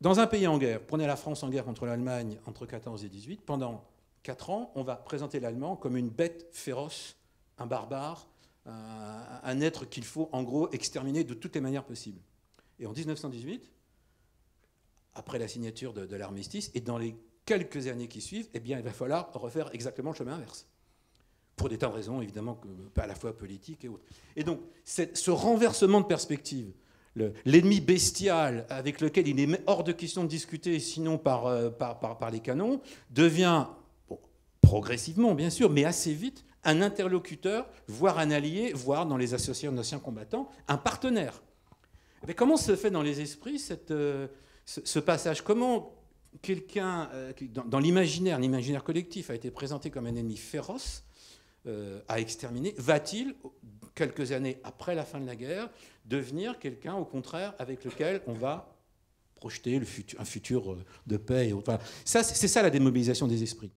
Dans un pays en guerre, prenez la France en guerre contre l'Allemagne entre 14 et 18, pendant 4 ans, on va présenter l'Allemand comme une bête féroce, un barbare, un être qu'il faut en gros exterminer de toutes les manières possibles. Et en 1918, après la signature de l'armistice, et dans les quelques années qui suivent, eh bien, il va falloir refaire exactement le chemin inverse. Pour des tas de raisons, évidemment, à la fois politiques et autres. Et donc, ce renversement de perspective, l'ennemi bestial avec lequel il est hors de question de discuter, sinon par les canons, devient, bon, progressivement bien sûr, mais assez vite, un interlocuteur, voire un allié, voire dans les associations d'anciens combattants, un partenaire. Mais comment se fait dans les esprits ce passage? Comment quelqu'un, dans l'imaginaire collectif, a été présenté comme un ennemi féroce, à exterminer, va-t-il, quelques années après la fin de la guerre, devenir quelqu'un, au contraire, avec lequel on va projeter un futur de paix? Enfin, c'est ça la démobilisation des esprits.